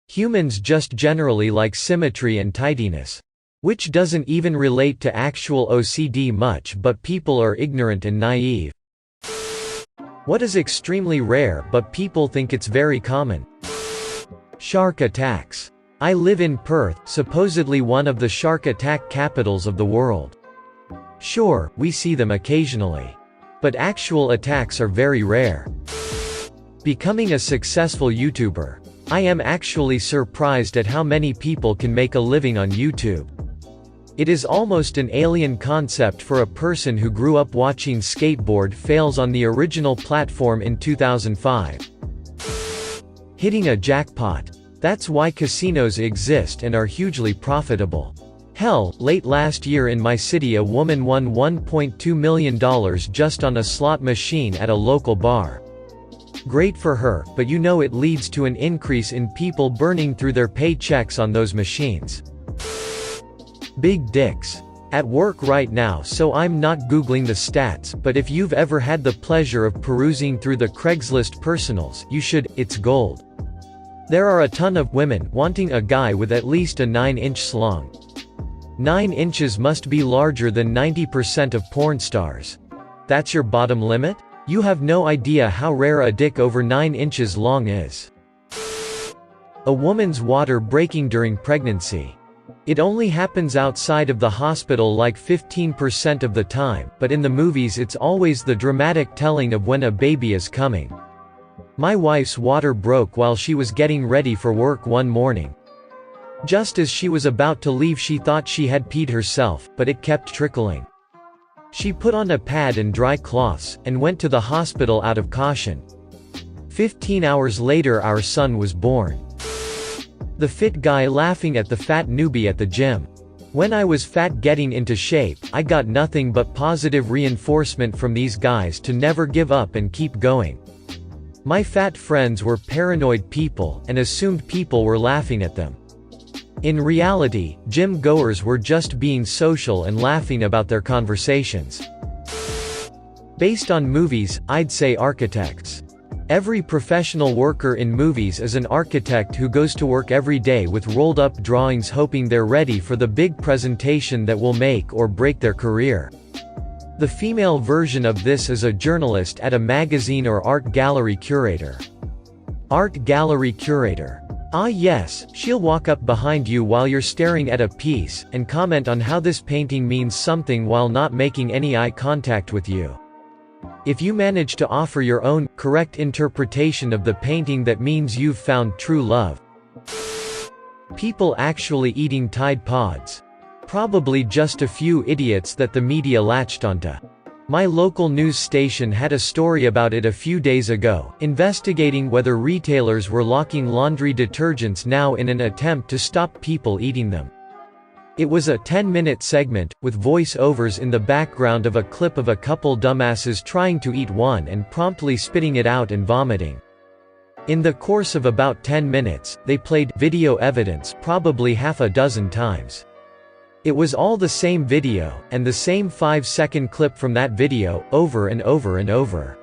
Humans just generally like symmetry and tidiness. Which doesn't even relate to actual OCD much, but people are ignorant and naive. What is extremely rare but people think it's very common? Shark attacks. I live in Perth, supposedly one of the shark attack capitals of the world. Sure, we see them occasionally. But actual attacks are very rare. Becoming a successful YouTuber. I am actually surprised at how many people can make a living on YouTube. It is almost an alien concept for a person who grew up watching skateboard fails on the original platform in 2005. Hitting a jackpot. That's why casinos exist and are hugely profitable. Hell, late last year in my city a woman won $1.2 million just on a slot machine at a local bar. Great for her, but you know it leads to an increase in people burning through their paychecks on those machines. Big dicks. At work right now, so I'm not googling the stats, but if you've ever had the pleasure of perusing through the Craigslist personals, you should, it's gold. There are a ton of women wanting a guy with at least a 9-inch slong. 9 inches must be larger than 90% of porn stars. That's your bottom limit? You have no idea how rare a dick over 9 inches long is. A woman's water breaking during pregnancy. It only happens outside of the hospital like 15% of the time, but in the movies it's always the dramatic telling of when a baby is coming. My wife's water broke while she was getting ready for work one morning. Just as she was about to leave she thought she had peed herself, but it kept trickling. She put on a pad and dry cloths, and went to the hospital out of caution. 15 hours later our son was born. The fit guy laughing at the fat newbie at the gym. When I was fat getting into shape, I got nothing but positive reinforcement from these guys to never give up and keep going. My fat friends were paranoid people, and assumed people were laughing at them. In reality, gym goers were just being social and laughing about their conversations. Based on movies, I'd say architects. Every professional worker in movies is an architect who goes to work every day with rolled-up drawings hoping they're ready for the big presentation that will make or break their career. The female version of this is a journalist at a magazine or art gallery curator. Art gallery curator. Ah yes, she'll walk up behind you while you're staring at a piece, and comment on how this painting means something while not making any eye contact with you. If you manage to offer your own, correct interpretation of the painting, that means you've found true love. People actually eating Tide Pods. Probably just a few idiots that the media latched onto. My local news station had a story about it a few days ago, investigating whether retailers were locking laundry detergents now in an attempt to stop people eating them. It was a 10-minute segment, with voice-overs in the background of a clip of a couple dumbasses trying to eat one and promptly spitting it out and vomiting. In the course of about 10 minutes, they played video evidence probably half a dozen times. It was all the same video, and the same 5-second clip from that video, over and over and over.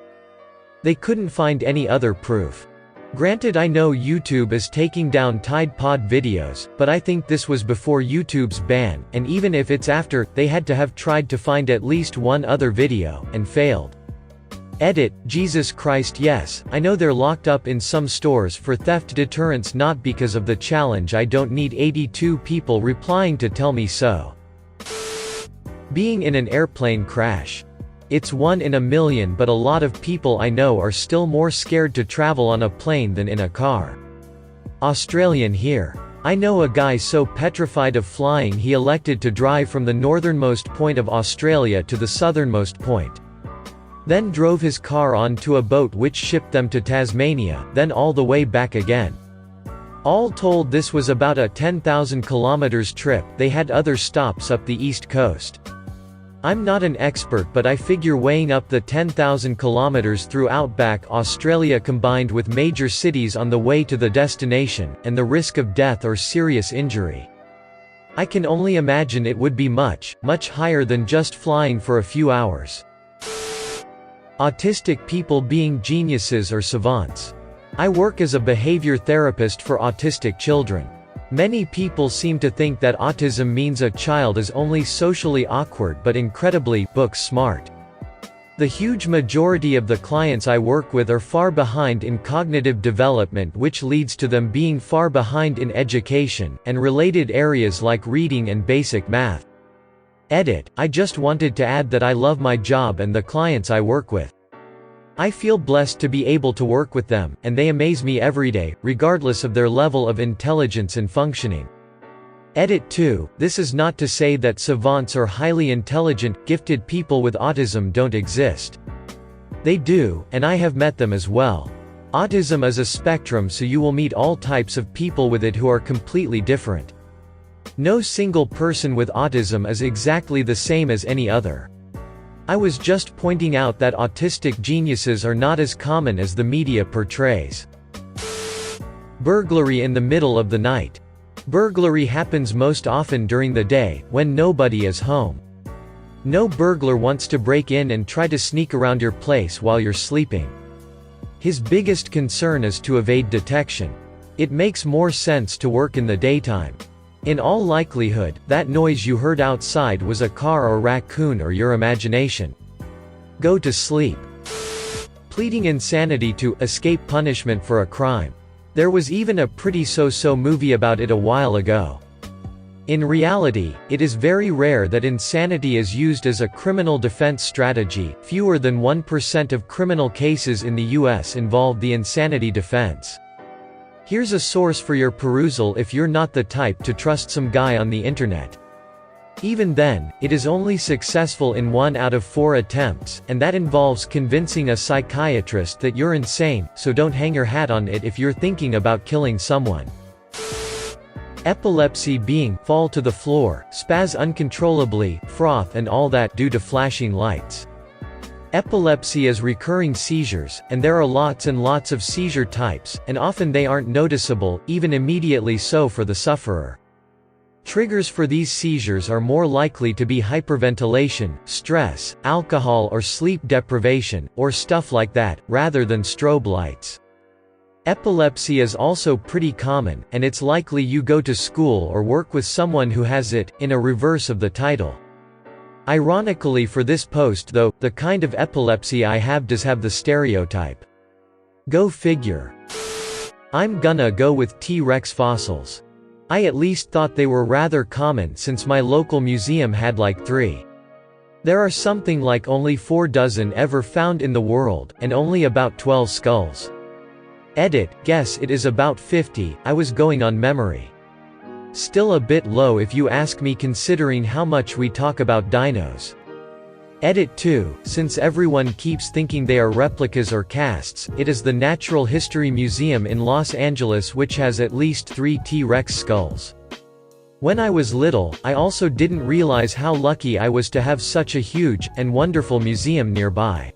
They couldn't find any other proof. Granted, I know YouTube is taking down Tide Pod videos, but I think this was before YouTube's ban, and even if it's after, they had to have tried to find at least one other video, and failed. Edit, Jesus Christ, yes, I know they're locked up in some stores for theft deterrence, not because of the challenge. I don't need 82 people replying to tell me so. Being in an airplane crash. It's 1 in a million, but a lot of people I know are still more scared to travel on a plane than in a car. Australian here. I know a guy so petrified of flying he elected to drive from the northernmost point of Australia to the southernmost point. Then drove his car onto a boat which shipped them to Tasmania, then all the way back again. All told, this was about a 10,000 kilometers trip. They had other stops up the east coast. I'm not an expert, but I figure weighing up the 10,000 kilometers through outback Australia combined with major cities on the way to the destination, and the risk of death or serious injury. I can only imagine it would be much, much higher than just flying for a few hours. Autistic people being geniuses or savants. I work as a behavior therapist for autistic children. Many people seem to think that autism means a child is only socially awkward but incredibly book smart. The huge majority of the clients I work with are far behind in cognitive development, which leads to them being far behind in education, and related areas like reading and basic math. Edit: I just wanted to add that I love my job and the clients I work with. I feel blessed to be able to work with them, and they amaze me every day, regardless of their level of intelligence and functioning. Edit 2, this is not to say that savants or highly intelligent, gifted people with autism don't exist. They do, and I have met them as well. Autism is a spectrum, so you will meet all types of people with it who are completely different. No single person with autism is exactly the same as any other. I was just pointing out that autistic geniuses are not as common as the media portrays. Burglary in the middle of the night. Burglary happens most often during the day, when nobody is home. No burglar wants to break in and try to sneak around your place while you're sleeping. His biggest concern is to evade detection. It makes more sense to work in the daytime. In all likelihood, that noise you heard outside was a car or raccoon or your imagination. Go to sleep. Pleading insanity to escape punishment for a crime. There was even a pretty so-so movie about it a while ago. In reality, it is very rare that insanity is used as a criminal defense strategy. Fewer than 1% of criminal cases in the US involve the insanity defense. Here's a source for your perusal if you're not the type to trust some guy on the internet. Even then, it is only successful in 1 out of 4 attempts, and that involves convincing a psychiatrist that you're insane, so don't hang your hat on it if you're thinking about killing someone. Epilepsy being, fall to the floor, spaz uncontrollably, froth and all that due to flashing lights. Epilepsy is recurring seizures, and there are lots and lots of seizure types, and often they aren't noticeable, even immediately so for the sufferer. Triggers for these seizures are more likely to be hyperventilation, stress, alcohol or sleep deprivation, or stuff like that, rather than strobe lights. Epilepsy is also pretty common, and it's likely you go to school or work with someone who has it, in a reverse of the title. Ironically for this post though, the kind of epilepsy I have does have the stereotype. Go figure. I'm gonna go with T-Rex fossils. I at least thought they were rather common since my local museum had like 3. There are something like only 4 dozen ever found in the world, and only about 12 skulls. Edit, guess it is about 50, I was going on memory. Still a bit low if you ask me considering how much we talk about dinos. Edit 2, since everyone keeps thinking they are replicas or casts, it is the Natural History Museum in Los Angeles which has at least 3 T-Rex skulls. When I was little, I also didn't realize how lucky I was to have such a huge, and wonderful museum nearby.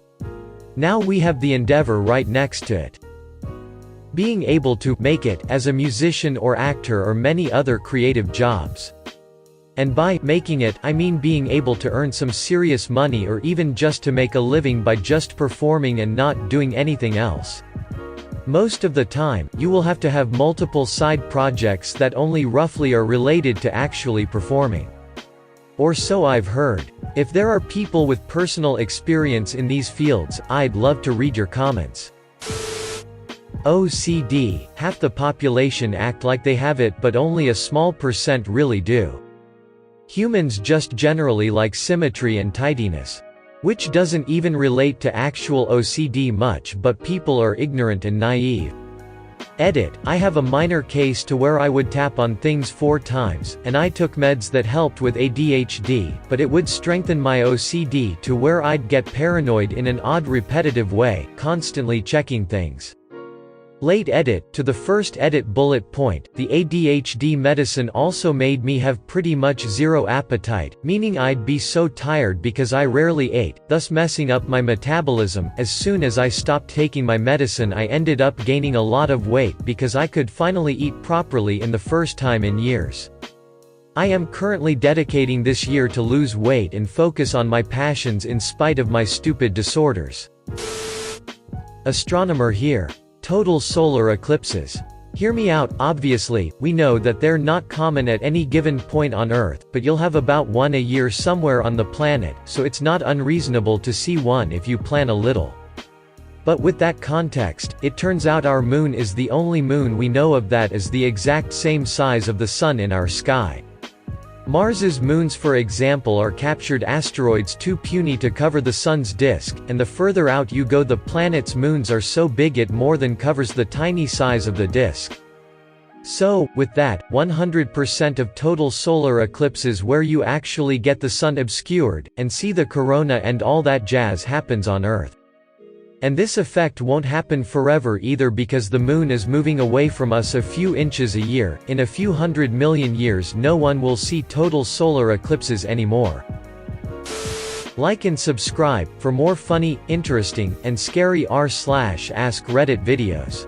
Now we have the Endeavor right next to it. Being able to make it as a musician or actor or many other creative jobs. And by making it, I mean being able to earn some serious money or even just to make a living by just performing and not doing anything else. Most of the time, you will have to have multiple side projects that only roughly are related to actually performing. Or so I've heard. If there are people with personal experience in these fields, I'd love to read your comments. OCD, half the population act like they have it but only a small percent really do. Humans just generally like symmetry and tidiness. Which doesn't even relate to actual OCD much, but people are ignorant and naive. Edit, I have a minor case to where I would tap on things 4 times, and I took meds that helped with ADHD, but it would strengthen my OCD to where I'd get paranoid in an odd repetitive way, constantly checking things. Late edit, to the first edit bullet point, the ADHD medicine also made me have pretty much zero appetite, meaning I'd be so tired because I rarely ate, thus messing up my metabolism. As soon as I stopped taking my medicine I ended up gaining a lot of weight because I could finally eat properly in the first time in years. I am currently dedicating this year to lose weight and focus on my passions in spite of my stupid disorders. Astronomer here. Total solar eclipses. Hear me out, obviously, we know that they're not common at any given point on Earth, but you'll have about one a year somewhere on the planet, so it's not unreasonable to see one if you plan a little. But with that context, it turns out our moon is the only moon we know of that is the exact same size of the sun in our sky. Mars's moons, for example, are captured asteroids too puny to cover the sun's disk, and the further out you go the planet's moons are so big it more than covers the tiny size of the disk. So, with that, 100% of total solar eclipses where you actually get the sun obscured, and see the corona and all that jazz happens on Earth. And this effect won't happen forever either because the moon is moving away from us a few inches a year. In a few 100 million years no one will see total solar eclipses anymore. Like and subscribe, for more funny, interesting, and scary r/ask Reddit videos.